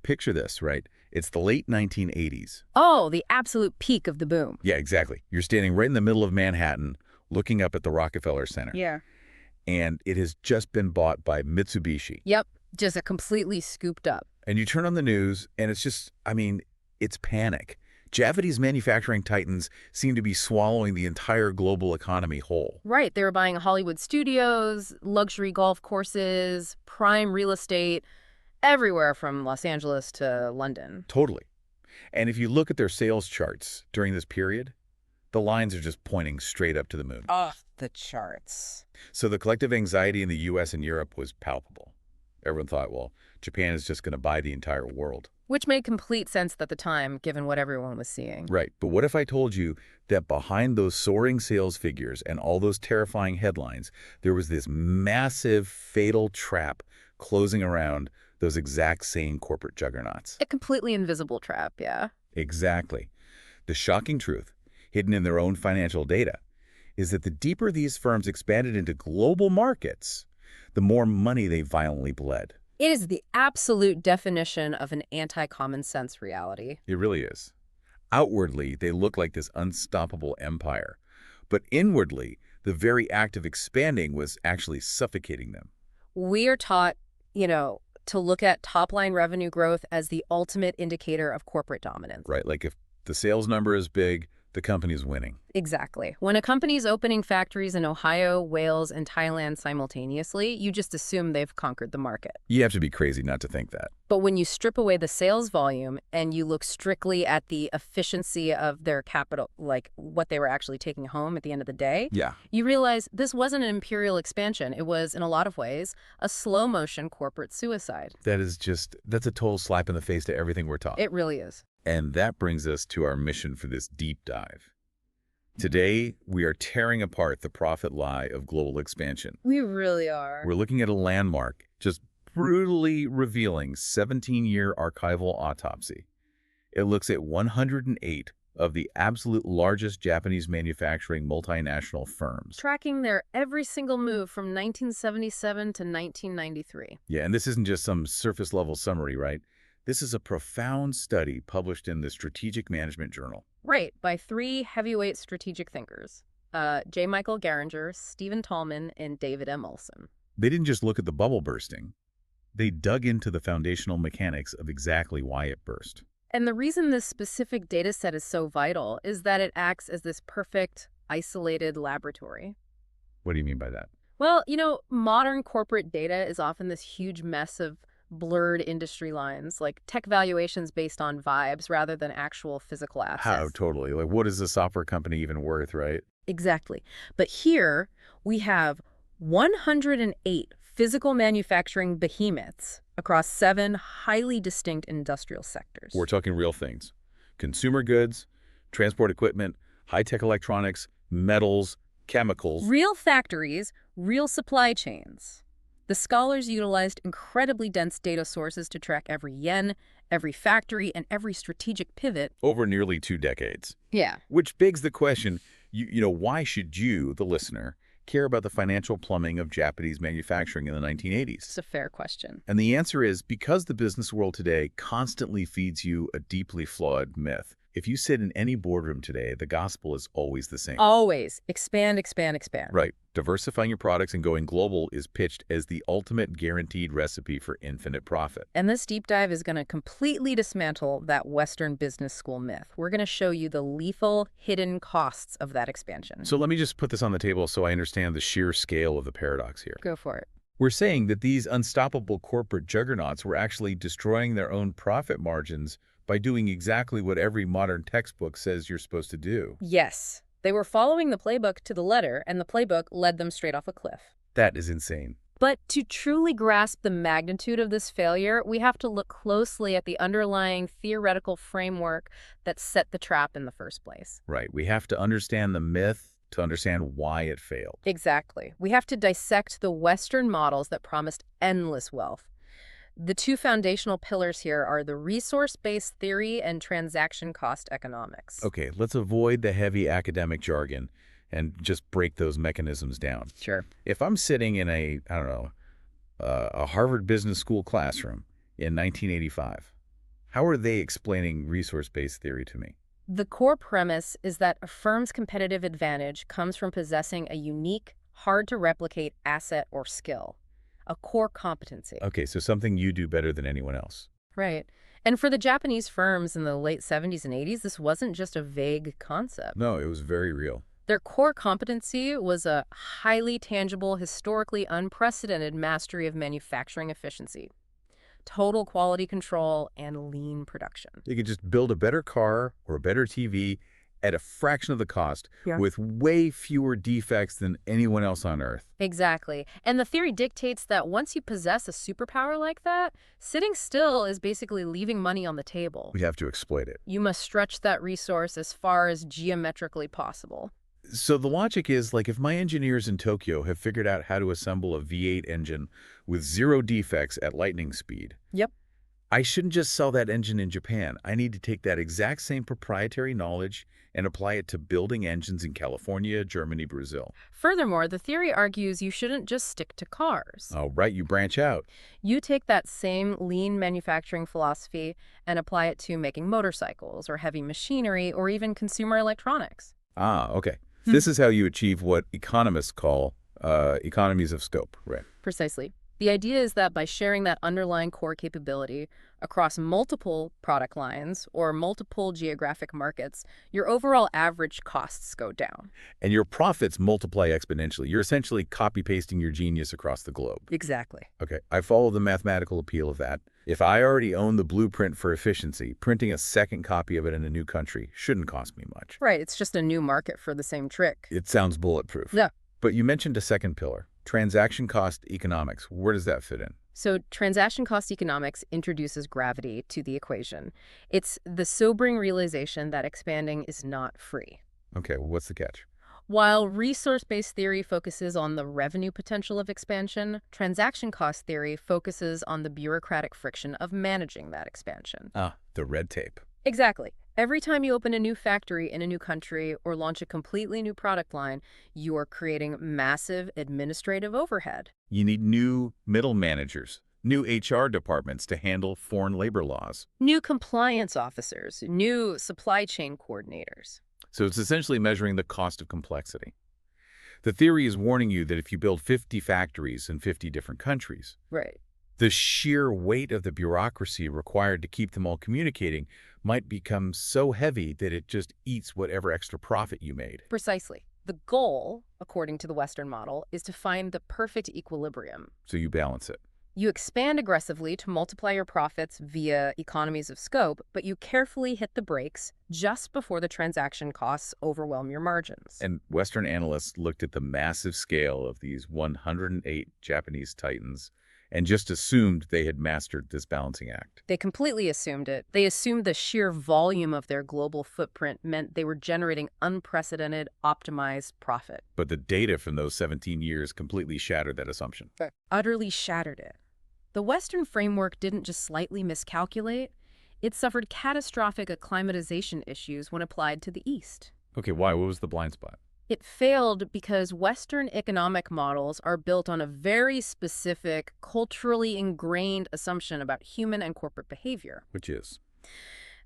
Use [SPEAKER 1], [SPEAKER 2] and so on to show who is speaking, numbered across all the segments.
[SPEAKER 1] picture this, right? It's the late 1980s.
[SPEAKER 2] Oh, the absolute peak of the boom.
[SPEAKER 1] Yeah, exactly. You're standing right in the middle of Manhattan, looking up at the Rockefeller Center.
[SPEAKER 2] Yeah.
[SPEAKER 1] And it has just been bought by Mitsubishi.
[SPEAKER 2] Yep, just a completely scooped up.
[SPEAKER 1] And you turn on the news, and it's just, I mean, it's panic. Japanese manufacturing titans seem to be swallowing the entire global economy whole.
[SPEAKER 2] Right, they were buying Hollywood studios, luxury golf courses, prime real estate, everywhere from Los Angeles to London.
[SPEAKER 1] Totally. And if you look at their sales charts during this period, the lines are just pointing straight up to the moon.
[SPEAKER 2] Ugh, the charts.
[SPEAKER 1] So the collective anxiety in the U.S. and Europe was palpable. Everyone thought, well, Japan is just going to buy the entire world.
[SPEAKER 2] Which made complete sense at the time, given what everyone was seeing.
[SPEAKER 1] Right. But what if I told you that behind those soaring sales figures and all those terrifying headlines, there was this massive, fatal trap closing around those exact same corporate juggernauts?
[SPEAKER 2] A completely invisible trap, yeah.
[SPEAKER 1] Exactly. The shocking truth, hidden in their own financial data, is that the deeper these firms expanded into global markets, the more money they violently bled.
[SPEAKER 2] It is the absolute definition of an anti-common sense reality.
[SPEAKER 1] It really is. Outwardly, they look like this unstoppable empire. But inwardly, the very act of expanding was actually suffocating them.
[SPEAKER 2] We are taught, to look at top-line revenue growth as the ultimate indicator of corporate dominance.
[SPEAKER 1] Right, like if the sales number is big, the company's winning.
[SPEAKER 2] Exactly. When a company's opening factories in Ohio, Wales, and Thailand simultaneously, you just assume they've conquered the market.
[SPEAKER 1] You have to be crazy not to think that.
[SPEAKER 2] But when you strip away the sales volume and you look strictly at the efficiency of their capital, like what they were actually taking home at the end of the day,
[SPEAKER 1] Yeah.
[SPEAKER 2] you realize this wasn't an imperial expansion. It was, in a lot of ways, a slow-motion corporate suicide.
[SPEAKER 1] That's a total slap in the face to everything we're taught.
[SPEAKER 2] It really is.
[SPEAKER 1] And that brings us to our mission for this deep dive. Today, we are tearing apart the profit lie of global expansion.
[SPEAKER 2] We really are.
[SPEAKER 1] We're looking at a landmark, just brutally revealing 17-year archival autopsy. It looks at 108 of the absolute largest Japanese manufacturing multinational firms.
[SPEAKER 2] Tracking their every single move from 1977 to 1993.
[SPEAKER 1] Yeah, and this isn't just some surface-level summary, right? This is a profound study published in the Strategic Management Journal.
[SPEAKER 2] Right, by three heavyweight strategic thinkers, J. Michael Geringer, Stephen Tallman, and David M. Olsen.
[SPEAKER 1] They didn't just look at the bubble bursting. They dug into the foundational mechanics of exactly why it burst.
[SPEAKER 2] And the reason this specific data set is so vital is that it acts as this perfect, isolated laboratory.
[SPEAKER 1] What do you mean by that?
[SPEAKER 2] Well, modern corporate data is often this huge mess of blurred industry lines, like tech valuations based on vibes rather than actual physical assets.
[SPEAKER 1] How? Totally. Like, what is a software company even worth, right?
[SPEAKER 2] Exactly. But here we have 108 physical manufacturing behemoths across 7 highly distinct industrial sectors.
[SPEAKER 1] We're talking real things. Consumer goods, transport equipment, high-tech electronics, metals, chemicals.
[SPEAKER 2] Real factories, real supply chains. The scholars utilized incredibly dense data sources to track every yen, every factory, and every strategic pivot.
[SPEAKER 1] Over nearly 2 decades.
[SPEAKER 2] Yeah.
[SPEAKER 1] Which begs the question, why should you, the listener, care about the financial plumbing of Japanese manufacturing in the 1980s?
[SPEAKER 2] It's a fair question.
[SPEAKER 1] And the answer is because the business world today constantly feeds you a deeply flawed myth. If you sit in any boardroom today, the gospel is always the same.
[SPEAKER 2] Always. Expand, expand, expand.
[SPEAKER 1] Right. Diversifying your products and going global is pitched as the ultimate guaranteed recipe for infinite profit.
[SPEAKER 2] And this deep dive is going to completely dismantle that Western business school myth. We're going to show you the lethal, hidden costs of that expansion.
[SPEAKER 1] So let me just put this on the table so I understand the sheer scale of the paradox here.
[SPEAKER 2] Go for it.
[SPEAKER 1] We're saying that these unstoppable corporate juggernauts were actually destroying their own profit margins by doing exactly what every modern textbook says you're supposed to do.
[SPEAKER 2] Yes. They were following the playbook to the letter, and the playbook led them straight off a cliff.
[SPEAKER 1] That is insane.
[SPEAKER 2] But to truly grasp the magnitude of this failure, we have to look closely at the underlying theoretical framework that set the trap in the first place.
[SPEAKER 1] Right. We have to understand the myth to understand why it failed.
[SPEAKER 2] Exactly. We have to dissect the Western models that promised endless wealth. The 2 foundational pillars here are the resource-based theory and transaction cost economics.
[SPEAKER 1] Okay, let's avoid the heavy academic jargon and just break those mechanisms down.
[SPEAKER 2] Sure.
[SPEAKER 1] If I'm sitting in a Harvard Business School classroom in 1985, How are they explaining resource-based theory to me?
[SPEAKER 2] The core premise is that a firm's competitive advantage comes from possessing a unique, hard-to-replicate asset or skill, a core competency.
[SPEAKER 1] Okay, so something you do better than anyone else.
[SPEAKER 2] Right. And for the Japanese firms in the late 70s and 80s, this wasn't just a vague concept.
[SPEAKER 1] No, it was very real.
[SPEAKER 2] Their core competency was a highly tangible, historically unprecedented mastery of manufacturing efficiency, total quality control, and lean production.
[SPEAKER 1] You could just build a better car or a better TV at a fraction of the cost
[SPEAKER 2] Yeah.
[SPEAKER 1] with way fewer defects than anyone else on Earth.
[SPEAKER 2] Exactly. And the theory dictates that once you possess a superpower like that, sitting still is basically leaving money on the table.
[SPEAKER 1] We have to exploit it.
[SPEAKER 2] You must stretch that resource as far as geometrically possible.
[SPEAKER 1] So the logic is, like, if my engineers in Tokyo have figured out how to assemble a V8 engine with 0 defects at lightning speed,
[SPEAKER 2] Yep.
[SPEAKER 1] I shouldn't just sell that engine in Japan. I need to take that exact same proprietary knowledge and apply it to building engines in California, Germany, Brazil.
[SPEAKER 2] Furthermore, the theory argues you shouldn't just stick to cars.
[SPEAKER 1] Oh, right, you branch out.
[SPEAKER 2] You take that same lean manufacturing philosophy and apply it to making motorcycles or heavy machinery or even consumer electronics.
[SPEAKER 1] Ah, okay. This is how you achieve what economists call economies of scope, right?
[SPEAKER 2] Precisely. The idea is that by sharing that underlying core capability across multiple product lines or multiple geographic markets, your overall average costs go down.
[SPEAKER 1] And your profits multiply exponentially. You're essentially copy-pasting your genius across the globe.
[SPEAKER 2] Exactly.
[SPEAKER 1] Okay, I follow the mathematical appeal of that. If I already own the blueprint for efficiency, printing a second copy of it in a new country shouldn't cost me much.
[SPEAKER 2] Right, it's just a new market for the same trick.
[SPEAKER 1] It sounds bulletproof.
[SPEAKER 2] Yeah.
[SPEAKER 1] But you mentioned a second pillar, transaction cost economics. Where does that fit in?
[SPEAKER 2] So transaction cost economics introduces gravity to the equation. It's the sobering realization that expanding is not free.
[SPEAKER 1] Okay, well, what's the catch?
[SPEAKER 2] While resource-based theory focuses on the revenue potential of expansion, transaction cost theory focuses on the bureaucratic friction of managing that expansion.
[SPEAKER 1] Ah, the red tape.
[SPEAKER 2] Exactly. Every time you open a new factory in a new country or launch a completely new product line, you are creating massive administrative overhead.
[SPEAKER 1] You need new middle managers, new HR departments to handle foreign labor laws.
[SPEAKER 2] New compliance officers, new supply chain coordinators.
[SPEAKER 1] So it's essentially measuring the cost of complexity. The theory is warning you that if you build 50 factories in 50 different countries,
[SPEAKER 2] Right.
[SPEAKER 1] the sheer weight of the bureaucracy required to keep them all communicating might become so heavy that it just eats whatever extra profit you made.
[SPEAKER 2] Precisely. The goal, according to the Western model, is to find the perfect equilibrium.
[SPEAKER 1] So you balance it.
[SPEAKER 2] You expand aggressively to multiply your profits via economies of scope, but you carefully hit the brakes just before the transaction costs overwhelm your margins.
[SPEAKER 1] And Western analysts looked at the massive scale of these 108 Japanese titans and just assumed they had mastered this balancing act.
[SPEAKER 2] They completely assumed it. They assumed the sheer volume of their global footprint meant they were generating unprecedented, optimized profit.
[SPEAKER 1] But the data from those 17 years completely shattered that assumption.
[SPEAKER 2] Utterly shattered it. The Western framework didn't just slightly miscalculate, it suffered catastrophic acclimatization issues when applied to the East.
[SPEAKER 1] Okay, why? What was the blind spot?
[SPEAKER 2] It failed because Western economic models are built on a very specific, culturally ingrained assumption about human and corporate behavior.
[SPEAKER 1] Which is?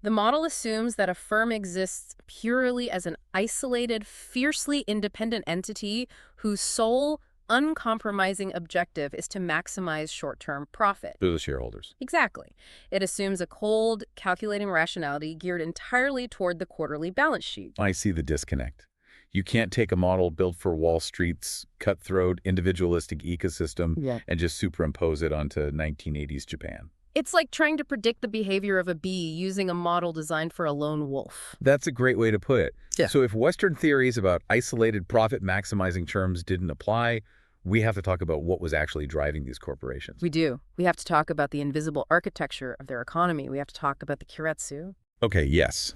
[SPEAKER 2] The model assumes that a firm exists purely as an isolated, fiercely independent entity whose sole, uncompromising objective is to maximize short-term profit.
[SPEAKER 1] They're the shareholders.
[SPEAKER 2] Exactly. It assumes a cold, calculating rationality geared entirely toward the quarterly balance sheet.
[SPEAKER 1] I see the disconnect. You can't take a model built for Wall Street's cutthroat, individualistic ecosystem and just superimpose it onto 1980s Japan.
[SPEAKER 2] It's like trying to predict the behavior of a bee using a model designed for a lone wolf.
[SPEAKER 1] That's a great way to put it.
[SPEAKER 2] Yeah.
[SPEAKER 1] So if Western theories about isolated profit-maximizing terms didn't apply, we have to talk about what was actually driving these corporations.
[SPEAKER 2] We do. We have to talk about the invisible architecture of their economy. We have to talk about the keiretsu.
[SPEAKER 1] Okay, yes.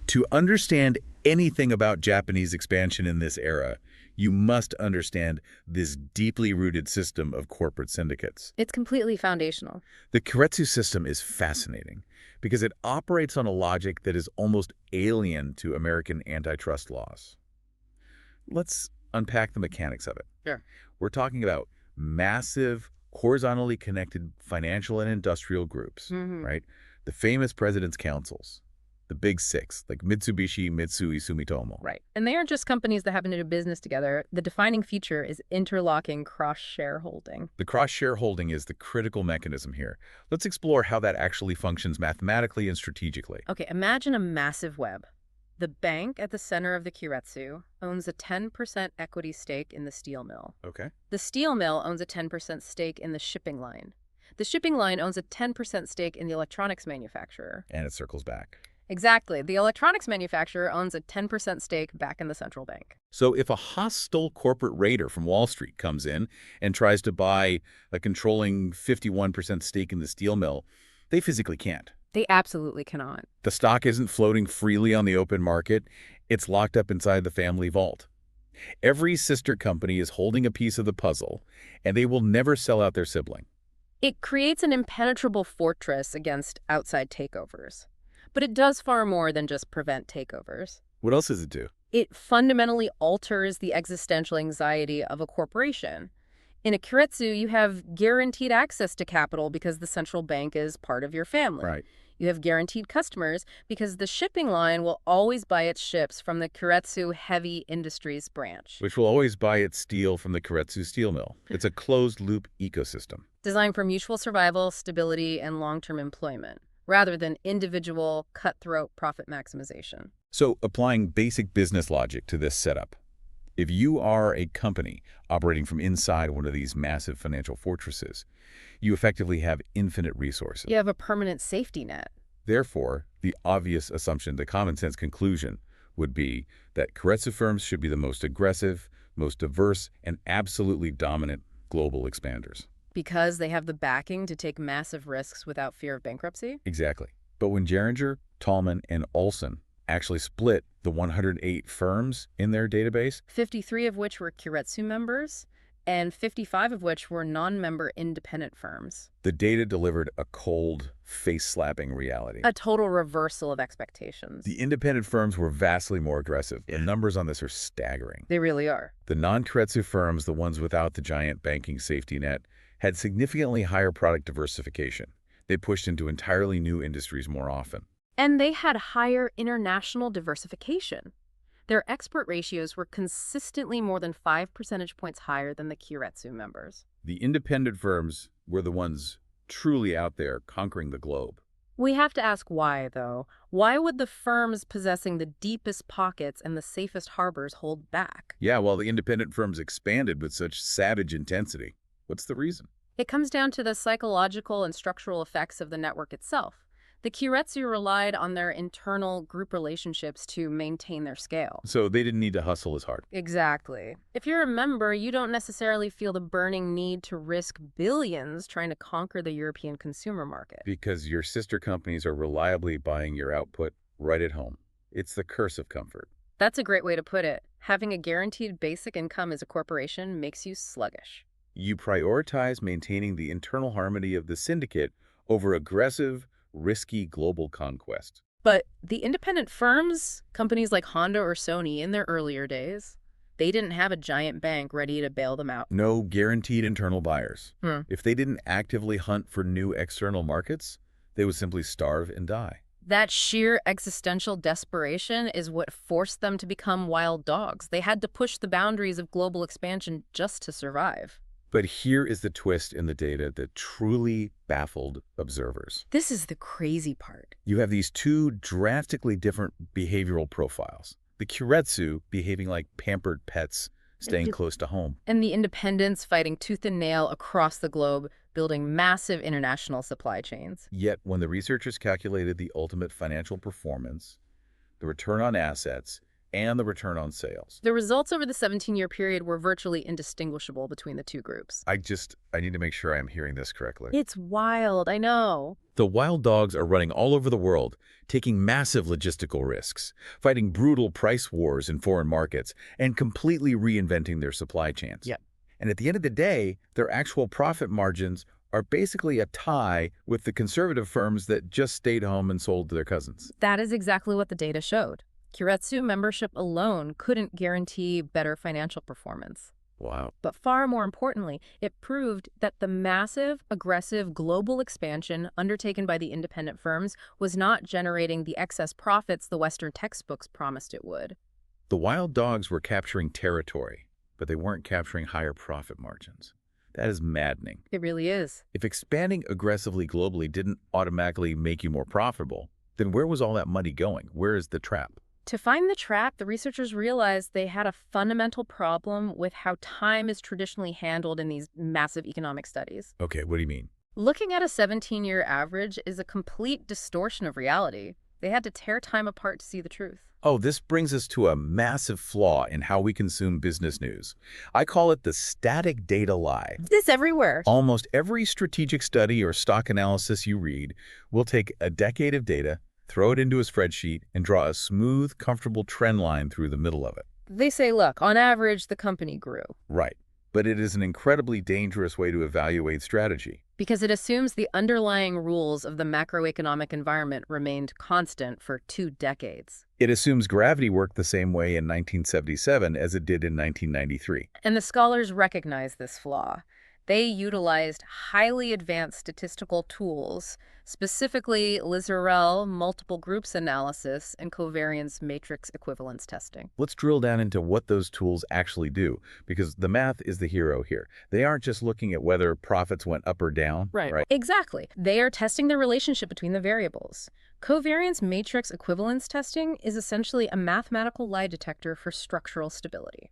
[SPEAKER 1] To understand anything about Japanese expansion in this era, you must understand this deeply rooted system of corporate syndicates.
[SPEAKER 2] It's completely foundational.
[SPEAKER 1] The keiretsu system is fascinating because it operates on a logic that is almost alien to American antitrust laws. Let's unpack the mechanics of it.
[SPEAKER 2] Sure.
[SPEAKER 1] We're talking about massive, horizontally connected financial and industrial groups, right? The famous president's councils, the big six, like Mitsubishi, Mitsui, Sumitomo.
[SPEAKER 2] Right. And they aren't just companies that happen to do business together. The defining feature is interlocking cross-shareholding.
[SPEAKER 1] The cross-shareholding is the critical mechanism here. Let's explore how that actually functions mathematically and strategically.
[SPEAKER 2] Okay, imagine a massive web. The bank at the center of the keiretsu owns a 10% equity stake in the steel mill.
[SPEAKER 1] Okay.
[SPEAKER 2] The steel mill owns a 10% stake in the shipping line. The shipping line owns a 10% stake in the electronics manufacturer.
[SPEAKER 1] And it circles back.
[SPEAKER 2] Exactly. The electronics manufacturer owns a 10% stake back in the central bank.
[SPEAKER 1] So if a hostile corporate raider from Wall Street comes in and tries to buy a controlling 51% stake in the steel mill, they physically can't.
[SPEAKER 2] They absolutely cannot.
[SPEAKER 1] The stock isn't floating freely on the open market. It's locked up inside the family vault. Every sister company is holding a piece of the puzzle, and they will never sell out their sibling.
[SPEAKER 2] It creates an impenetrable fortress against outside takeovers. But it does far more than just prevent takeovers.
[SPEAKER 1] What else does it do?
[SPEAKER 2] It fundamentally alters the existential anxiety of a corporation. In a keiretsu, you have guaranteed access to capital because the central bank is part of your family.
[SPEAKER 1] Right.
[SPEAKER 2] You have guaranteed customers because the shipping line will always buy its ships from the keiretsu heavy industries branch.
[SPEAKER 1] Which will always buy its steel from the keiretsu steel mill. It's a closed-loop ecosystem.
[SPEAKER 2] Designed for mutual survival, stability, and long-term employment, rather than individual, cutthroat profit maximization.
[SPEAKER 1] So applying basic business logic to this setup, if you are a company operating from inside one of these massive financial fortresses, you effectively have infinite resources.
[SPEAKER 2] You have a permanent safety net.
[SPEAKER 1] Therefore, the obvious assumption, the common sense conclusion would be that keiretsu firms should be the most aggressive, most diverse, and absolutely dominant global expanders.
[SPEAKER 2] Because they have the backing to take massive risks without fear of bankruptcy?
[SPEAKER 1] Exactly. But when Geringer, Tallman, and Olsen actually split the 108 firms in their database,
[SPEAKER 2] 53 of which were keiretsu members, and 55 of which were non-member independent firms.
[SPEAKER 1] the data delivered a cold, face-slapping reality.
[SPEAKER 2] A total reversal of expectations.
[SPEAKER 1] The independent firms were vastly more aggressive. The numbers on this are staggering.
[SPEAKER 2] They really are.
[SPEAKER 1] The non-keiretsu firms, the ones without the giant banking safety net, had significantly higher product diversification. They pushed into entirely new industries more often.
[SPEAKER 2] And they had higher international diversification. Their export ratios were consistently more than 5 percentage points higher than the keiretsu members.
[SPEAKER 1] The independent firms were the ones truly out there conquering the globe.
[SPEAKER 2] We have to ask why, though. Why would the firms possessing the deepest pockets and the safest harbors hold back?
[SPEAKER 1] Yeah, while the independent firms expanded with such savage intensity. What's the reason?
[SPEAKER 2] It comes down to the psychological and structural effects of the network itself. The keiretsu relied on their internal group relationships to maintain their scale.
[SPEAKER 1] So they didn't need to hustle as hard.
[SPEAKER 2] Exactly. If you're a member, you don't necessarily feel the burning need to risk billions trying to conquer the European consumer market.
[SPEAKER 1] Because your sister companies are reliably buying your output right at home. It's the curse of comfort.
[SPEAKER 2] That's a great way to put it. Having a guaranteed basic income as a corporation makes you sluggish.
[SPEAKER 1] You prioritize maintaining the internal harmony of the syndicate over aggressive, risky global conquest.
[SPEAKER 2] But the independent firms, companies like Honda or Sony in their earlier days, they didn't have a giant bank ready to bail them out.
[SPEAKER 1] No guaranteed internal buyers.
[SPEAKER 2] Hmm.
[SPEAKER 1] If they didn't actively hunt for new external markets, they would simply starve and die.
[SPEAKER 2] That sheer existential desperation is what forced them to become wild dogs. They had to push the boundaries of global expansion just to survive.
[SPEAKER 1] But here is the twist in the data that truly baffled observers.
[SPEAKER 2] This is the crazy part.
[SPEAKER 1] You have these two drastically different behavioral profiles. The keiretsu behaving like pampered pets, staying close to home.
[SPEAKER 2] And the independents fighting tooth and nail across the globe, building massive international supply chains.
[SPEAKER 1] Yet when the researchers calculated the ultimate financial performance, the return on assets, and the return on sales,
[SPEAKER 2] The results over the 17-year period were virtually indistinguishable between the two groups.
[SPEAKER 1] I need to make sure I'm hearing this correctly.
[SPEAKER 2] It's wild, I know.
[SPEAKER 1] The wild dogs are running all over the world, taking massive logistical risks, fighting brutal price wars in foreign markets, and completely reinventing their supply chains.
[SPEAKER 2] Yep.
[SPEAKER 1] And at the end of the day, their actual profit margins are basically a tie with the conservative firms that just stayed home and sold to their cousins.
[SPEAKER 2] That is exactly what the data showed. Keiretsu membership alone couldn't guarantee better financial performance.
[SPEAKER 1] Wow.
[SPEAKER 2] But far more importantly, it proved that the massive, aggressive global expansion undertaken by the independent firms was not generating the excess profits the Western textbooks promised it would.
[SPEAKER 1] The wild dogs were capturing territory, but they weren't capturing higher profit margins. That is maddening.
[SPEAKER 2] It really is.
[SPEAKER 1] If expanding aggressively globally didn't automatically make you more profitable, then where was all that money going? Where is the trap?
[SPEAKER 2] To find the trap, the researchers realized they had a fundamental problem with how time is traditionally handled in these massive economic studies.
[SPEAKER 1] Okay, what do you mean?
[SPEAKER 2] Looking at a 17-year average is a complete distortion of reality. They had to tear time apart to see the truth.
[SPEAKER 1] Oh, this brings us to a massive flaw in how we consume business news. I call it the static data lie.
[SPEAKER 2] This everywhere.
[SPEAKER 1] Almost every strategic study or stock analysis you read will take a decade of data, throw it into a spreadsheet, and draw a smooth, comfortable trend line through the middle of it.
[SPEAKER 2] They say, look, on average, the company grew.
[SPEAKER 1] Right. But it is an incredibly dangerous way to evaluate strategy.
[SPEAKER 2] Because it assumes the underlying rules of the macroeconomic environment remained constant for 2 decades.
[SPEAKER 1] It assumes gravity worked the same way in 1977 as it did in 1993.
[SPEAKER 2] And the scholars recognize this flaw. They utilized highly advanced statistical tools, specifically Lizarel multiple groups analysis and covariance matrix equivalence testing.
[SPEAKER 1] Let's drill down into what those tools actually do, because the math is the hero here. They aren't just looking at whether profits went up or down.
[SPEAKER 2] Right. Exactly. They are testing the relationship between the variables. Covariance matrix equivalence testing is essentially a mathematical lie detector for structural stability.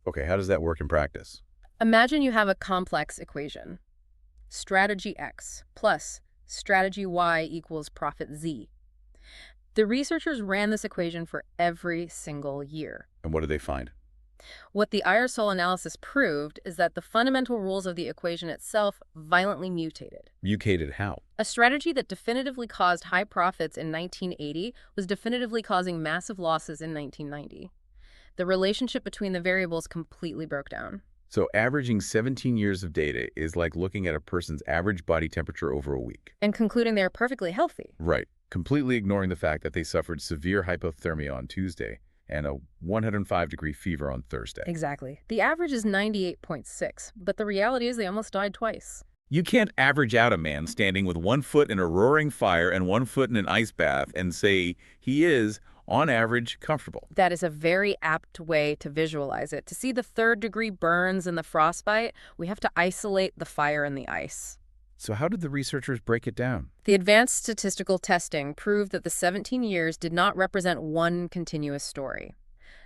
[SPEAKER 1] Okay, how does that work in practice?
[SPEAKER 2] Imagine you have a complex equation. Strategy X plus strategy Y equals profit Z. The researchers ran this equation for every single year.
[SPEAKER 1] And what did they find?
[SPEAKER 2] What the Irsol analysis proved is that the fundamental rules of the equation itself violently mutated.
[SPEAKER 1] Mutated how?
[SPEAKER 2] A strategy that definitively caused high profits in 1980 was definitively causing massive losses in 1990. The relationship between the variables completely broke down.
[SPEAKER 1] So averaging 17 years of data is like looking at a person's average body temperature over a week.
[SPEAKER 2] And concluding they're perfectly healthy.
[SPEAKER 1] Right. Completely ignoring the fact that they suffered severe hypothermia on Tuesday and a 105-degree fever on Thursday.
[SPEAKER 2] Exactly. The average is 98.6, but the reality is they almost died twice.
[SPEAKER 1] You can't average out a man standing with 1 foot in a roaring fire and 1 foot in an ice bath and say he is, on average, comfortable.
[SPEAKER 2] That is a very apt way to visualize it. To see the third-degree burns and the frostbite, we have to isolate the fire and the ice.
[SPEAKER 1] So how did the researchers break it down?
[SPEAKER 2] The advanced statistical testing proved that the 17 years did not represent one continuous story.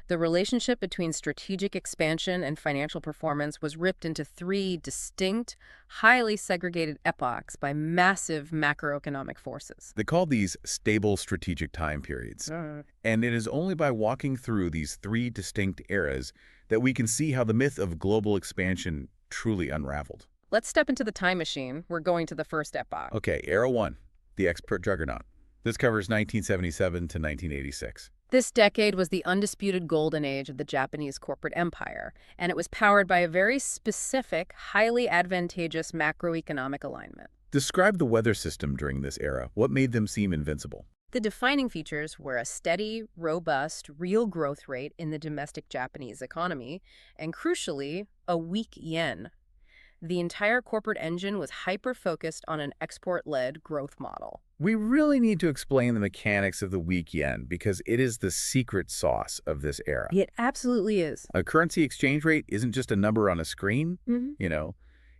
[SPEAKER 2] The relationship between strategic expansion and financial performance was ripped into 3 distinct, highly segregated epochs by massive macroeconomic forces.
[SPEAKER 1] They call these stable strategic time periods. And it is only by walking through these 3 distinct eras that we can see how the myth of global expansion truly unraveled.
[SPEAKER 2] Let's step into the time machine. We're going to the first epoch.
[SPEAKER 1] Okay, Era 1, the expert juggernaut. This covers 1977 to 1986.
[SPEAKER 2] This decade was the undisputed golden age of the Japanese corporate empire, and it was powered by a very specific, highly advantageous macroeconomic alignment.
[SPEAKER 1] Describe the weather system during this era. What made them seem invincible?
[SPEAKER 2] The defining features were a steady, robust, real growth rate in the domestic Japanese economy, and crucially, a weak yen. The entire corporate engine was hyper-focused on an export-led growth model.
[SPEAKER 1] We really need to explain the mechanics of the weak yen because it is the secret sauce of this era.
[SPEAKER 2] It absolutely is.
[SPEAKER 1] A currency exchange rate isn't just a number on a screen,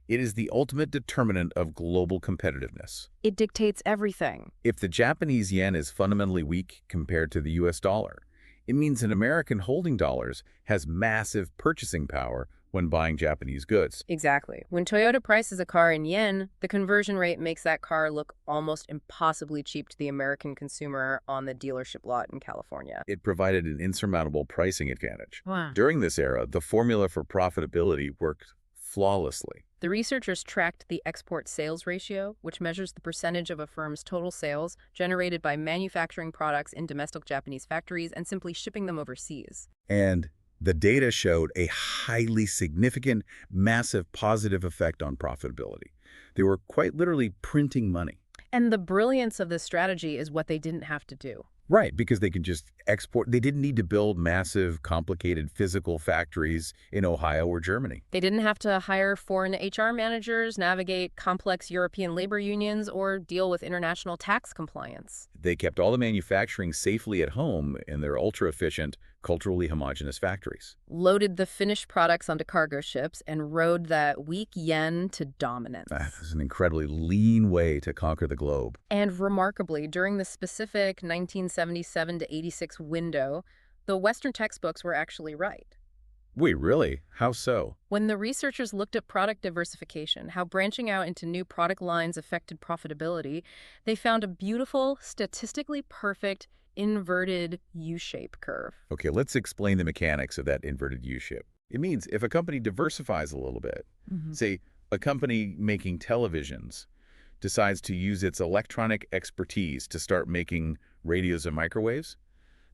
[SPEAKER 1] It is the ultimate determinant of global competitiveness.
[SPEAKER 2] It dictates everything.
[SPEAKER 1] If the Japanese yen is fundamentally weak compared to the US dollar, it means an American holding dollars has massive purchasing power when buying Japanese goods.
[SPEAKER 2] Exactly. When Toyota prices a car in yen, the conversion rate makes that car look almost impossibly cheap to the American consumer on the dealership lot in California.
[SPEAKER 1] It provided an insurmountable pricing advantage.
[SPEAKER 2] Wow.
[SPEAKER 1] During this era, the formula for profitability worked flawlessly.
[SPEAKER 2] The researchers tracked the export sales ratio, which measures the percentage of a firm's total sales generated by manufacturing products in domestic Japanese factories and simply shipping them overseas.
[SPEAKER 1] And the data showed a highly significant, massive positive effect on profitability. They were quite literally printing money.
[SPEAKER 2] And the brilliance of this strategy is what they didn't have to do.
[SPEAKER 1] Right, because they can just export. They didn't need to build massive, complicated physical factories in Ohio or Germany.
[SPEAKER 2] They didn't have to hire foreign HR managers, navigate complex European labor unions, or deal with international tax compliance.
[SPEAKER 1] They kept all the manufacturing safely at home in their ultra-efficient, culturally homogeneous factories.
[SPEAKER 2] Loaded the finished products onto cargo ships and rode that weak yen to
[SPEAKER 1] That
[SPEAKER 2] dominance.
[SPEAKER 1] was an incredibly lean way to conquer the globe.
[SPEAKER 2] And remarkably, during the specific 1977 to 86 window, the Western textbooks were actually right.
[SPEAKER 1] Wait, really? How so?
[SPEAKER 2] When the researchers looked at product diversification, how branching out into new product lines affected profitability, they found a beautiful, statistically perfect, inverted U-shape curve.
[SPEAKER 1] Okay, let's explain the mechanics of that inverted U-shape. It means if a company diversifies a little bit,
[SPEAKER 2] Mhm.
[SPEAKER 1] say a company making televisions decides to use its electronic expertise to start making radios and microwaves,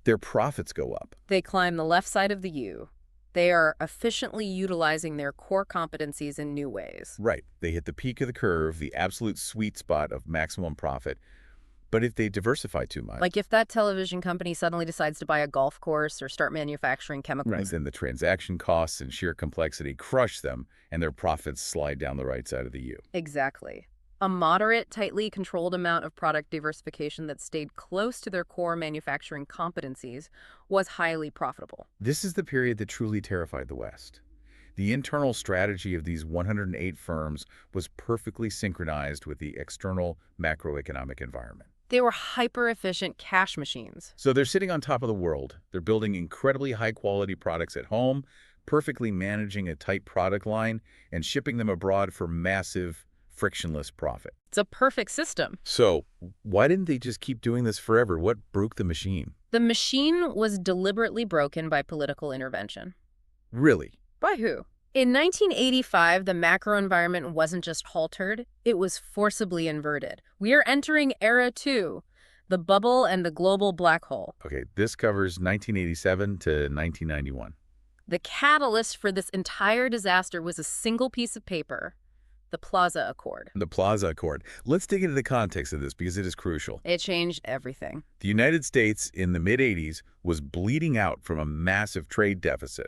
[SPEAKER 1] their profits go up.
[SPEAKER 2] They climb the left side of the U. They are efficiently utilizing their core competencies in new ways.
[SPEAKER 1] Right. They hit the peak of the curve, the absolute sweet spot of maximum profit. But if they diversify too much,
[SPEAKER 2] Like if that television company suddenly decides to buy a golf course or start manufacturing chemicals.
[SPEAKER 1] then the transaction costs and sheer complexity crush them, and their profits slide down the right side of the U.
[SPEAKER 2] Exactly. A moderate, tightly controlled amount of product diversification that stayed close to their core manufacturing competencies was highly profitable.
[SPEAKER 1] This is the period that truly terrified the West. The internal strategy of these 108 firms was perfectly synchronized with the external macroeconomic environment.
[SPEAKER 2] They were hyper-efficient cash machines.
[SPEAKER 1] So they're sitting on top of the world. They're building incredibly high-quality products at home, perfectly managing a tight product line, and shipping them abroad for massive, frictionless profit.
[SPEAKER 2] It's a perfect system.
[SPEAKER 1] So why didn't they just keep doing this forever? What broke the machine?
[SPEAKER 2] The machine was deliberately broken by political intervention.
[SPEAKER 1] Really?
[SPEAKER 2] By who? In 1985, the macro environment wasn't just halted, it was forcibly inverted. We are entering era 2, the bubble and the global black hole.
[SPEAKER 1] Okay, this covers 1987 to 1991.
[SPEAKER 2] The catalyst for this entire disaster was a single piece of paper, the Plaza Accord.
[SPEAKER 1] The Plaza Accord. Let's dig into the context of this because it is crucial.
[SPEAKER 2] It changed everything.
[SPEAKER 1] The United States in the mid-'80s was bleeding out from a massive trade deficit.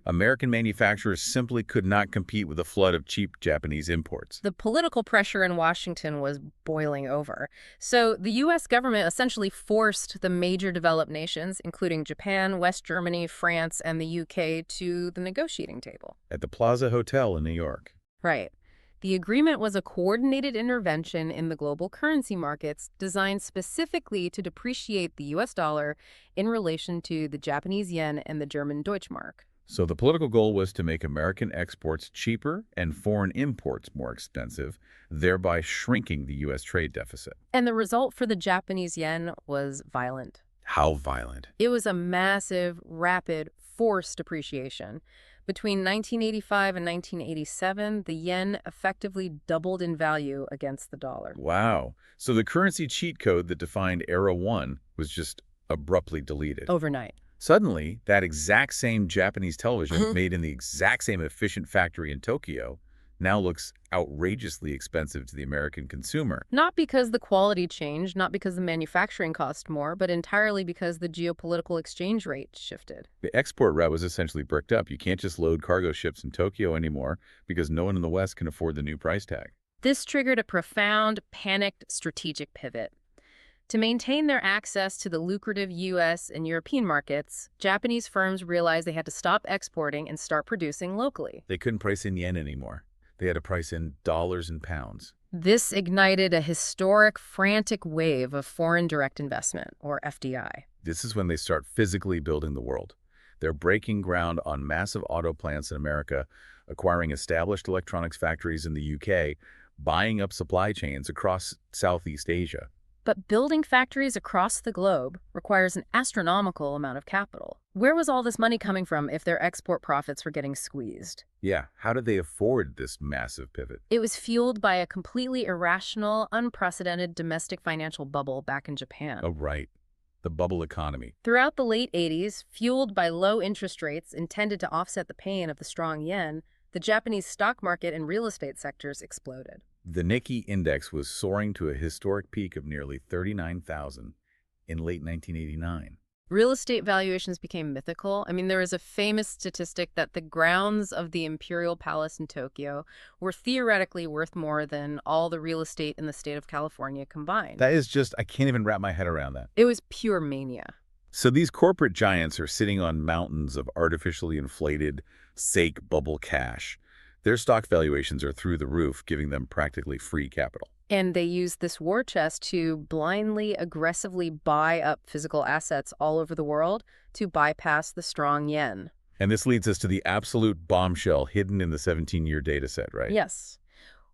[SPEAKER 1] American manufacturers simply could not compete with a flood of cheap Japanese imports.
[SPEAKER 2] The political pressure in Washington was boiling over. So the U.S. government essentially forced the major developed nations, including Japan, West Germany, France, and the U.K., to the negotiating table.
[SPEAKER 1] At the Plaza Hotel in New York.
[SPEAKER 2] Right. The agreement was a coordinated intervention in the global currency markets designed specifically to depreciate the U.S. dollar in relation to the Japanese yen and the German Deutschmark.
[SPEAKER 1] So the political goal was to make American exports cheaper and foreign imports more expensive, thereby shrinking the U.S. trade deficit.
[SPEAKER 2] And the result for the Japanese yen was violent.
[SPEAKER 1] How violent?
[SPEAKER 2] It was a massive, rapid, forced depreciation. Between 1985 and 1987, the yen effectively doubled in value against the dollar.
[SPEAKER 1] Wow. So the currency cheat code that defined Era 1 was just abruptly deleted.
[SPEAKER 2] Overnight.
[SPEAKER 1] Suddenly, that exact same Japanese television made in the exact same efficient factory in Tokyo now looks outrageously expensive to the American consumer.
[SPEAKER 2] Not because the quality changed, not because the manufacturing cost more, but entirely because the geopolitical exchange rate shifted.
[SPEAKER 1] The export route was essentially bricked up. You can't just load cargo ships in Tokyo anymore because no one in the West can afford the new price tag.
[SPEAKER 2] This triggered a profound, panicked strategic pivot. To maintain their access to the lucrative U.S. and European markets, Japanese firms realized they had to stop exporting and start producing locally.
[SPEAKER 1] They couldn't price in yen anymore. They had to price in dollars and pounds.
[SPEAKER 2] This ignited a historic, frantic wave of foreign direct investment, or FDI.
[SPEAKER 1] This is when they start physically building the world. They're breaking ground on massive auto plants in America, acquiring established electronics factories in the UK, buying up supply chains across Southeast Asia.
[SPEAKER 2] But building factories across the globe requires an astronomical amount of capital. Where was all this money coming from if their export profits were getting squeezed?
[SPEAKER 1] Yeah, how did they afford this massive pivot?
[SPEAKER 2] It was fueled by a completely irrational, unprecedented domestic financial bubble back in Japan.
[SPEAKER 1] Oh, right. The bubble economy.
[SPEAKER 2] Throughout the late 80s, fueled by low interest rates intended to offset the pain of the strong yen, the Japanese stock market and real estate sectors exploded.
[SPEAKER 1] The Nikkei index was soaring to a historic peak of nearly 39,000, in late 1989.
[SPEAKER 2] Real estate valuations became mythical. I mean, there is a famous statistic that the grounds of the Imperial Palace in Tokyo were theoretically worth more than all the real estate in the state of California combined.
[SPEAKER 1] That is just, I can't even wrap my head around that.
[SPEAKER 2] It was pure mania.
[SPEAKER 1] So these corporate giants are sitting on mountains of artificially inflated, fake bubble cash. Their stock valuations are through the roof, giving them practically free capital.
[SPEAKER 2] And they used this war chest to blindly, aggressively buy up physical assets all over the world to bypass the strong yen.
[SPEAKER 1] And this leads us to the absolute bombshell hidden in the 17-year data set, right?
[SPEAKER 2] Yes.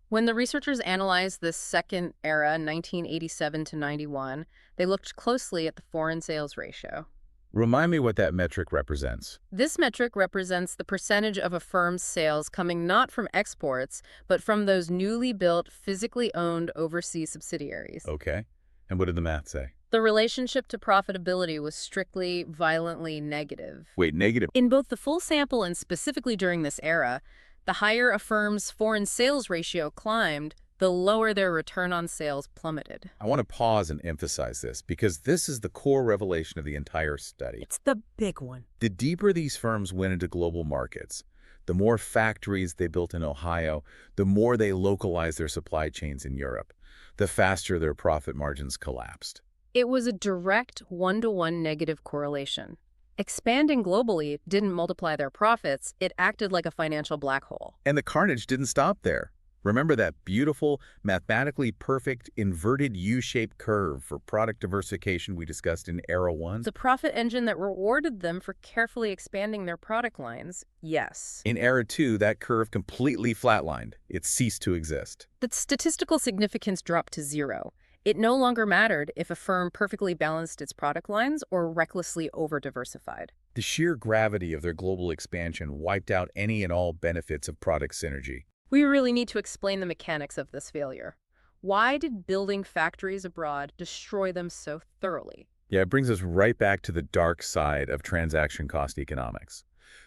[SPEAKER 2] When the researchers analyzed this second era, 1987 to 91, they looked closely at the foreign sales ratio.
[SPEAKER 1] Remind me what that metric represents.
[SPEAKER 2] This metric represents the percentage of a firm's sales coming not from exports, but from those newly built, physically owned overseas subsidiaries.
[SPEAKER 1] Okay. And what did the math say?
[SPEAKER 2] The relationship to profitability was strictly, violently negative.
[SPEAKER 1] Wait, negative.
[SPEAKER 2] In both the full sample and specifically during this era, the higher a firm's foreign sales ratio climbed, the lower their return on sales plummeted.
[SPEAKER 1] I want to pause and emphasize this because this is the core revelation of the entire study.
[SPEAKER 2] It's the big one.
[SPEAKER 1] The deeper these firms went into global markets, the more factories they built in Ohio, the more they localized their supply chains in Europe, the faster their profit margins collapsed.
[SPEAKER 2] It was a direct one-to-one negative correlation. Expanding globally didn't multiply their profits, it acted like a financial black hole.
[SPEAKER 1] And the carnage didn't stop there. Remember that beautiful, mathematically perfect, inverted U-shaped curve for product diversification we discussed in Era 1?
[SPEAKER 2] The profit engine that rewarded them for carefully expanding their product lines, yes.
[SPEAKER 1] In Era 2, that curve completely flatlined. It ceased to exist.
[SPEAKER 2] The statistical significance dropped to zero. It no longer mattered if a firm perfectly balanced its product lines or recklessly over-diversified.
[SPEAKER 1] The sheer gravity of their global expansion wiped out any and all benefits of product synergy.
[SPEAKER 2] We really need to explain the mechanics of this failure. Why did building factories abroad destroy them so thoroughly?
[SPEAKER 1] Yeah, it brings us right back to the dark side of transaction cost economics.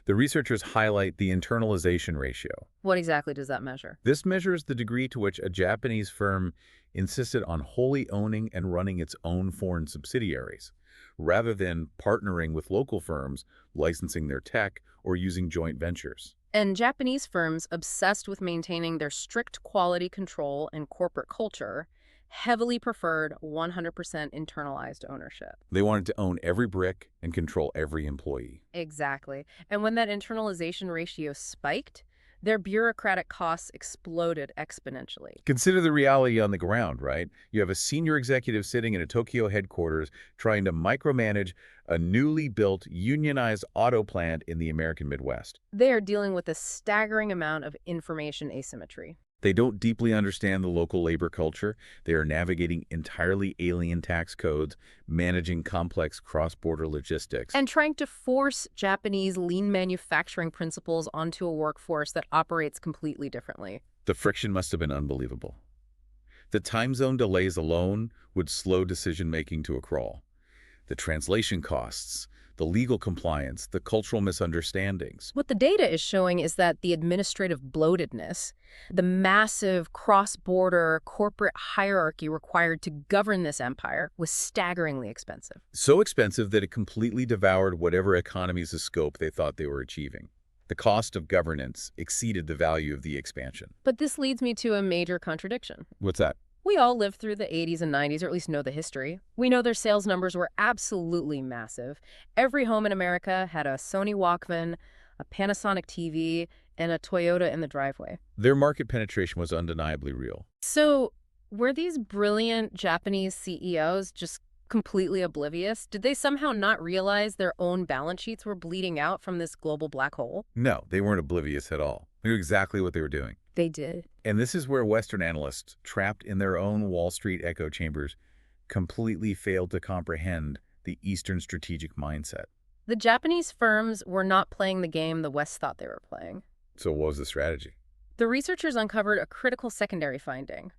[SPEAKER 1] The researchers highlight the internalization ratio.
[SPEAKER 2] What exactly does that measure?
[SPEAKER 1] This measures the degree to which a Japanese firm insisted on wholly owning and running its own foreign subsidiaries, rather than partnering with local firms, licensing their tech, or using joint ventures.
[SPEAKER 2] And Japanese firms obsessed with maintaining their strict quality control and corporate culture heavily preferred 100% internalized ownership.
[SPEAKER 1] They wanted to own every brick and control every employee.
[SPEAKER 2] Exactly. And when that internalization ratio spiked, their bureaucratic costs exploded exponentially.
[SPEAKER 1] Consider the reality on the ground, right? You have a senior executive sitting in a Tokyo headquarters trying to micromanage a newly built unionized auto plant in the American Midwest.
[SPEAKER 2] They are dealing with a staggering amount of information asymmetry.
[SPEAKER 1] They don't deeply understand the local labor culture. They are navigating entirely alien tax codes, managing complex cross-border logistics.
[SPEAKER 2] And trying to force Japanese lean manufacturing principles onto a workforce that operates completely differently.
[SPEAKER 1] The friction must have been unbelievable. The time zone delays alone would slow decision-making to a crawl. The translation costs, the legal compliance, the cultural misunderstandings.
[SPEAKER 2] What the data is showing is that the administrative bloatedness, the massive cross-border corporate hierarchy required to govern this empire, was staggeringly expensive.
[SPEAKER 1] So expensive that it completely devoured whatever economies of scope they thought they were achieving. The cost of governance exceeded the value of the expansion.
[SPEAKER 2] But this leads me to a major contradiction.
[SPEAKER 1] What's that?
[SPEAKER 2] We all lived through the 80s and 90s, or at least know the history. We know their sales numbers were absolutely massive. Every home in America had a Sony Walkman, a Panasonic TV, and a Toyota in the driveway.
[SPEAKER 1] Their market penetration was undeniably real.
[SPEAKER 2] So, were these brilliant Japanese CEOs just completely oblivious? Did they somehow not realize their own balance sheets were bleeding out from this global black hole?
[SPEAKER 1] No, they weren't oblivious at all. They knew exactly what they were doing.
[SPEAKER 2] They did.
[SPEAKER 1] And this is where Western analysts, trapped in their own Wall Street echo chambers, completely failed to comprehend the Eastern strategic mindset.
[SPEAKER 2] The Japanese firms were not playing the game the West thought they were playing.
[SPEAKER 1] So what was the strategy?
[SPEAKER 2] The researchers uncovered a critical secondary finding.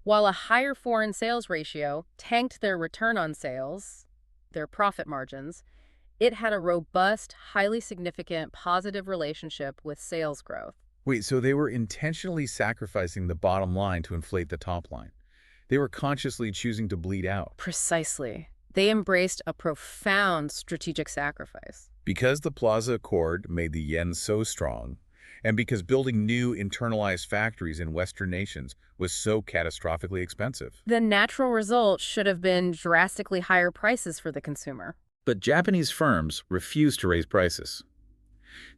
[SPEAKER 2] While a higher foreign sales ratio tanked their return on sales, their profit margins, it had a robust, highly significant positive relationship with sales growth.
[SPEAKER 1] Wait, so they were intentionally sacrificing the bottom line to inflate the top line. They were consciously choosing to bleed out.
[SPEAKER 2] Precisely. They embraced a profound strategic sacrifice.
[SPEAKER 1] Because the Plaza Accord made the yen so strong, and because building new internalized factories in Western nations was so catastrophically expensive.
[SPEAKER 2] The natural result should have been drastically higher prices for the consumer.
[SPEAKER 1] But Japanese firms refused to raise prices.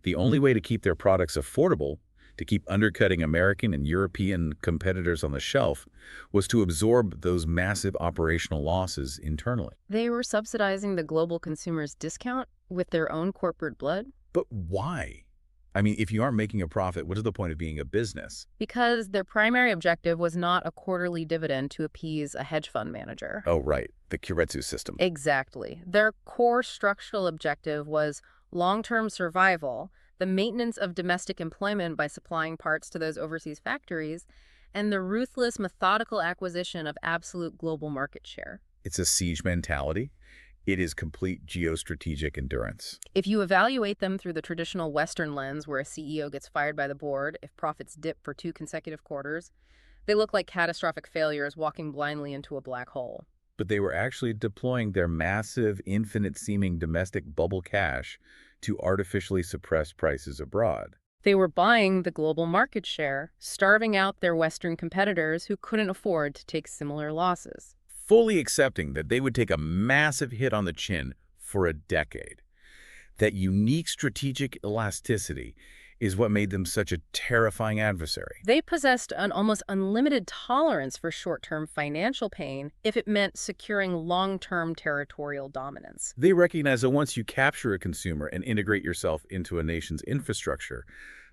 [SPEAKER 1] The only way to keep their products affordable, to keep undercutting American and European competitors on the shelf, was to absorb those massive operational losses internally.
[SPEAKER 2] They were subsidizing the global consumer's discount with their own corporate blood
[SPEAKER 1] But why? I mean, if you aren't making a profit, what is the point of being a business?
[SPEAKER 2] because their primary objective was not a quarterly dividend to appease a hedge fund manager.
[SPEAKER 1] Oh, right, the Keiretsu system.
[SPEAKER 2] Exactly. Their core structural objective was long-term survival, the maintenance of domestic employment by supplying parts to those overseas factories, and the ruthless, methodical acquisition of absolute global market share.
[SPEAKER 1] It's a siege mentality. It is complete geostrategic endurance.
[SPEAKER 2] If you evaluate them through the traditional Western lens, where a CEO gets fired by the board if profits dip for 2 consecutive quarters, they look like catastrophic failures walking blindly into a black hole.
[SPEAKER 1] But they were actually deploying their massive, infinite-seeming domestic bubble cash to artificially suppress prices abroad.
[SPEAKER 2] They were buying the global market share, starving out their Western competitors who couldn't afford to take similar losses.
[SPEAKER 1] Fully accepting that they would take a massive hit on the chin for a decade. That unique strategic elasticity is what made them such a terrifying adversary.
[SPEAKER 2] They possessed an almost unlimited tolerance for short-term financial pain if it meant securing long-term territorial dominance.
[SPEAKER 1] They recognize that once you capture a consumer and integrate yourself into a nation's infrastructure,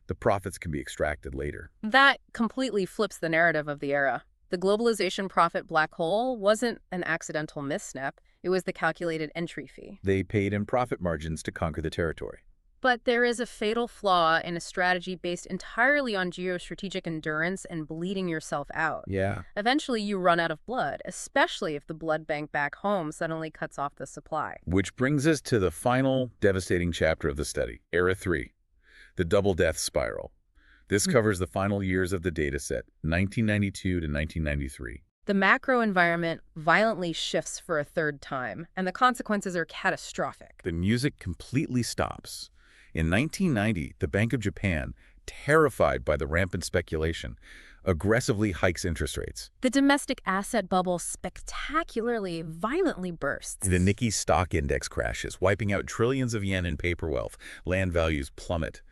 [SPEAKER 1] the profits can be extracted later.
[SPEAKER 2] That completely flips the narrative of the era. The globalization profit black hole wasn't an accidental misstep. It was the calculated entry fee.
[SPEAKER 1] They paid in profit margins to conquer the territory.
[SPEAKER 2] But there is a fatal flaw in a strategy based entirely on geostrategic endurance and bleeding yourself out.
[SPEAKER 1] Yeah.
[SPEAKER 2] Eventually, you run out of blood, especially if the blood bank back home suddenly cuts off the supply.
[SPEAKER 1] Which brings us to the final devastating chapter of the study, Era 3, the double death spiral. This covers the final years of the dataset, 1992 to 1993.
[SPEAKER 2] The macro environment violently shifts for a third time, and the consequences are catastrophic.
[SPEAKER 1] The music completely stops. In 1990, the Bank of Japan, terrified by the rampant speculation, aggressively hikes interest rates.
[SPEAKER 2] The domestic asset bubble spectacularly, violently bursts.
[SPEAKER 1] The Nikkei stock index crashes, wiping out trillions of yen in paper wealth. Land values plummet.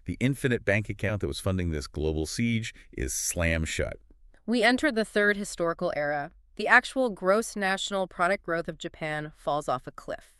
[SPEAKER 1] The infinite bank account that was funding this global siege is slammed shut.
[SPEAKER 2] We enter the third historical era. The actual gross national product growth of Japan falls off a cliff.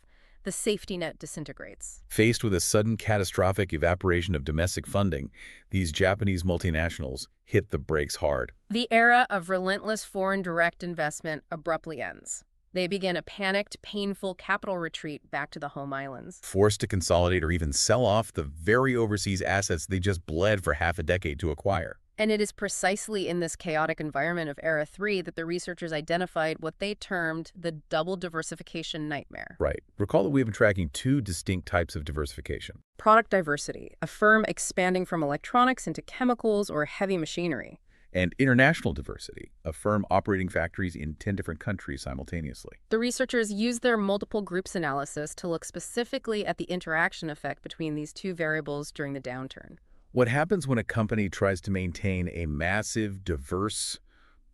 [SPEAKER 2] The safety net disintegrates.
[SPEAKER 1] Faced with a sudden catastrophic evaporation of domestic funding, these Japanese multinationals hit the brakes hard.
[SPEAKER 2] The era of relentless foreign direct investment abruptly ends. They begin a panicked, painful capital retreat back to the home islands.
[SPEAKER 1] Forced to consolidate or even sell off the very overseas assets they just bled for half a decade to acquire.
[SPEAKER 2] And it is precisely in this chaotic environment of Era 3 that the researchers identified what they termed the double diversification nightmare.
[SPEAKER 1] Right. Recall that we've been tracking 2 distinct types of diversification.
[SPEAKER 2] Product diversity, a firm expanding from electronics into chemicals or heavy machinery.
[SPEAKER 1] And international diversity, a firm operating factories in 10 different countries simultaneously.
[SPEAKER 2] The researchers used their multiple groups analysis to look specifically at the interaction effect between these two variables during the downturn.
[SPEAKER 1] What happens when a company tries to maintain a massive, diverse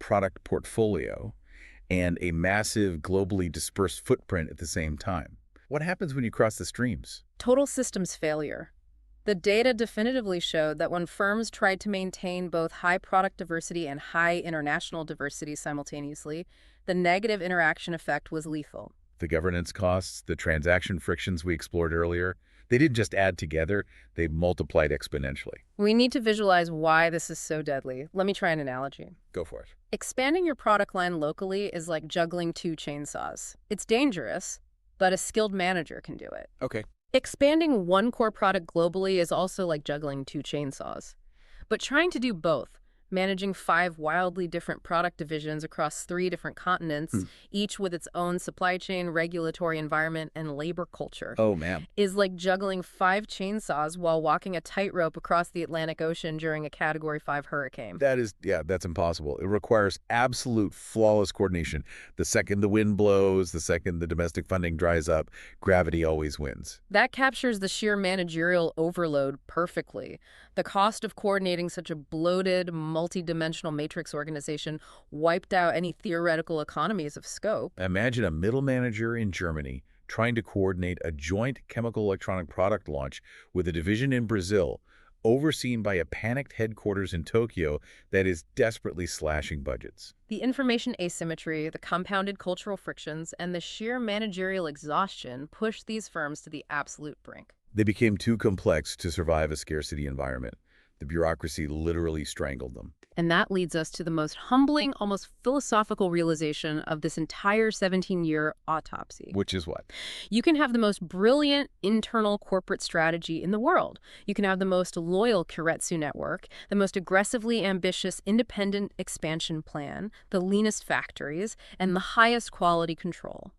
[SPEAKER 1] product portfolio and a massive, globally dispersed footprint at the same time? What happens when you cross the streams?
[SPEAKER 2] Total systems failure. The data definitively showed that when firms tried to maintain both high product diversity and high international diversity simultaneously, the negative interaction effect was lethal.
[SPEAKER 1] The governance costs, the transaction frictions we explored earlier, they didn't just add together, they multiplied exponentially.
[SPEAKER 2] We need to visualize why this is so deadly. Let me try an analogy.
[SPEAKER 1] Go for it.
[SPEAKER 2] Expanding your product line locally is like juggling 2 chainsaws. It's dangerous, but a skilled manager can do it.
[SPEAKER 1] Okay.
[SPEAKER 2] Expanding one core product globally is also like juggling 2 chainsaws. But trying to do both managing 5 wildly different product divisions across 3 different continents,
[SPEAKER 1] Hmm.
[SPEAKER 2] each with its own supply chain, regulatory environment, and labor culture,
[SPEAKER 1] Oh, man.
[SPEAKER 2] is like juggling 5 chainsaws while walking a tightrope across the Atlantic Ocean during a Category 5 hurricane.
[SPEAKER 1] Yeah, that's impossible. It requires absolute flawless coordination. The second the wind blows, the second the domestic funding dries up, gravity always wins.
[SPEAKER 2] That captures the sheer managerial overload perfectly. The cost of coordinating such a bloated, multidimensional matrix organization wiped out any theoretical economies of scope.
[SPEAKER 1] Imagine a middle manager in Germany trying to coordinate a joint chemical electronic product launch with a division in Brazil, overseen by a panicked headquarters in Tokyo that is desperately slashing budgets.
[SPEAKER 2] The information asymmetry, the compounded cultural frictions, and the sheer managerial exhaustion pushed these firms to the absolute brink.
[SPEAKER 1] They became too complex to survive a scarcity environment. The bureaucracy literally strangled them.
[SPEAKER 2] And that leads us to the most humbling, almost philosophical realization of this entire 17-year autopsy.
[SPEAKER 1] Which is what?
[SPEAKER 2] You can have the most brilliant internal corporate strategy in the world. You can have the most loyal Keiretsu network, the most aggressively ambitious independent expansion plan, the leanest factories, and the highest quality control.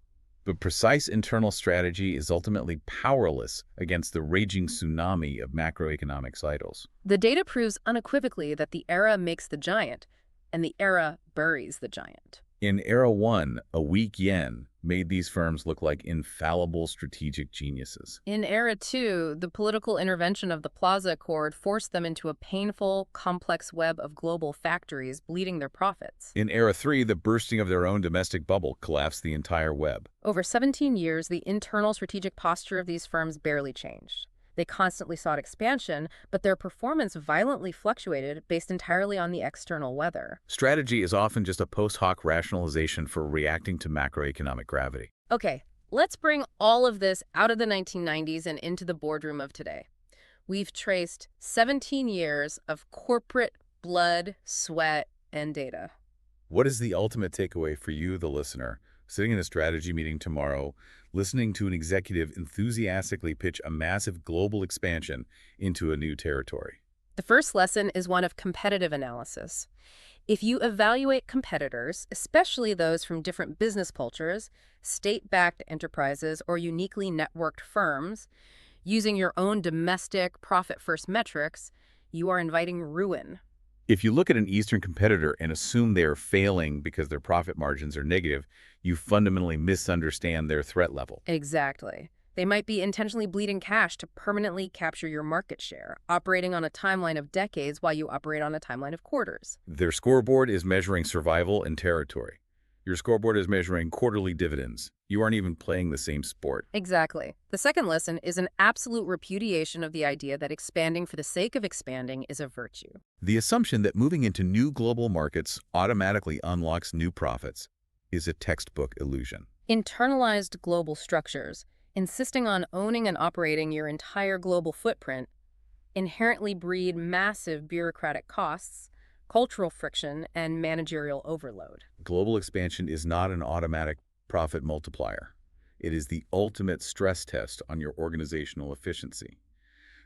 [SPEAKER 1] But precise internal strategy is ultimately powerless against the raging tsunami of macroeconomic cycles.
[SPEAKER 2] The data proves unequivocally that the era makes the giant, and the era buries the giant.
[SPEAKER 1] In Era 1, a weak yen made these firms look like infallible strategic geniuses.
[SPEAKER 2] In Era 2, the political intervention of the Plaza Accord forced them into a painful, complex web of global factories bleeding their profits.
[SPEAKER 1] In Era 3, the bursting of their own domestic bubble collapsed the entire web.
[SPEAKER 2] Over 17 years, the internal strategic posture of these firms barely changed. They constantly sought expansion, but their performance violently fluctuated based entirely on the external weather.
[SPEAKER 1] Strategy is often just a post hoc rationalization for reacting to macroeconomic gravity.
[SPEAKER 2] Okay, let's bring all of this out of the 1990s and into the boardroom of today. We've traced 17 years of corporate blood, sweat, and data.
[SPEAKER 1] What is the ultimate takeaway for you, the listener, sitting in a strategy meeting tomorrow, listening to an executive enthusiastically pitch a massive global expansion into a new territory?
[SPEAKER 2] The first lesson is one of competitive analysis. If you evaluate competitors, especially those from different business cultures, state-backed enterprises, or uniquely networked firms, using your own domestic profit-first metrics, you are inviting ruin.
[SPEAKER 1] If you look at an Eastern competitor and assume they are failing because their profit margins are negative, you fundamentally misunderstand their threat level.
[SPEAKER 2] Exactly. They might be intentionally bleeding cash to permanently capture your market share, operating on a timeline of decades while you operate on a timeline of quarters.
[SPEAKER 1] Their scoreboard is measuring survival and territory. Your scoreboard is measuring quarterly dividends. You aren't even playing the same sport.
[SPEAKER 2] Exactly. The second lesson is an absolute repudiation of the idea that expanding for the sake of expanding is a virtue.
[SPEAKER 1] The assumption that moving into new global markets automatically unlocks new profits is a textbook illusion.
[SPEAKER 2] Internalized global structures, insisting on owning and operating your entire global footprint, inherently breed massive bureaucratic costs, cultural friction, and managerial overload.
[SPEAKER 1] Global expansion is not an automatic profit multiplier. It is the ultimate stress test on your organizational efficiency.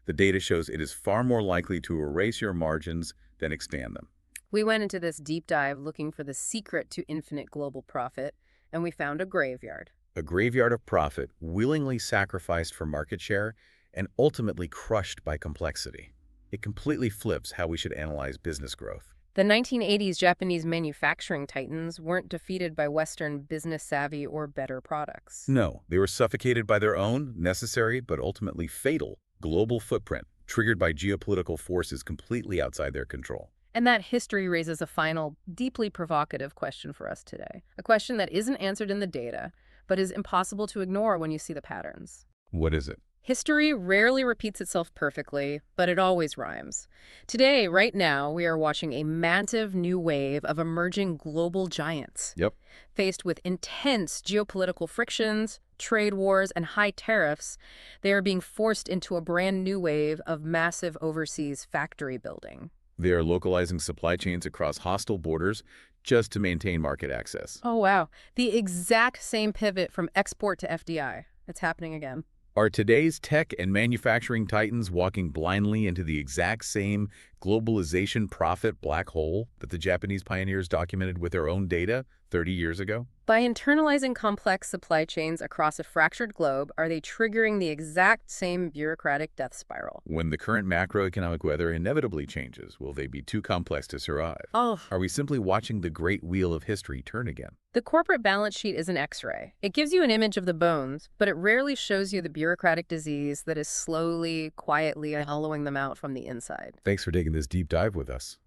[SPEAKER 1] The data shows it is far more likely to erase your margins than expand them.
[SPEAKER 2] We went into this deep dive looking for the secret to infinite global profit, and we found a graveyard.
[SPEAKER 1] A graveyard of profit willingly sacrificed for market share and ultimately crushed by complexity. It completely flips how we should analyze business growth.
[SPEAKER 2] The 1980s Japanese manufacturing titans weren't defeated by Western business savvy or better products.
[SPEAKER 1] No, they were suffocated by their own necessary but ultimately fatal global footprint, triggered by geopolitical forces completely outside their control.
[SPEAKER 2] And that history raises a final, deeply provocative question for us today. A question that isn't answered in the data, but is impossible to ignore when you see the patterns.
[SPEAKER 1] What is it?
[SPEAKER 2] History rarely repeats itself perfectly, but it always rhymes. Today, right now, we are watching a massive new wave of emerging global giants.
[SPEAKER 1] Yep.
[SPEAKER 2] Faced with intense geopolitical frictions, trade wars, and high tariffs, they are being forced into a brand new wave of massive overseas factory building.
[SPEAKER 1] They are localizing supply chains across hostile borders just to maintain market access.
[SPEAKER 2] Oh, wow. The exact same pivot from export to FDI. It's happening again.
[SPEAKER 1] Are today's tech and manufacturing titans walking blindly into the exact same globalization profit black hole that the Japanese pioneers documented with their own data 30 years ago?
[SPEAKER 2] By internalizing complex supply chains across a fractured globe, are they triggering the exact same bureaucratic death spiral?
[SPEAKER 1] When the current macroeconomic weather inevitably changes, will they be too complex to survive?
[SPEAKER 2] Oh,
[SPEAKER 1] Are we simply watching the great wheel of history turn again?
[SPEAKER 2] the corporate balance sheet is an X-ray. It gives you an image of the bones, but it rarely shows you the bureaucratic disease that is slowly, quietly hollowing them out from the inside.
[SPEAKER 1] Thanks for taking this deep dive with us.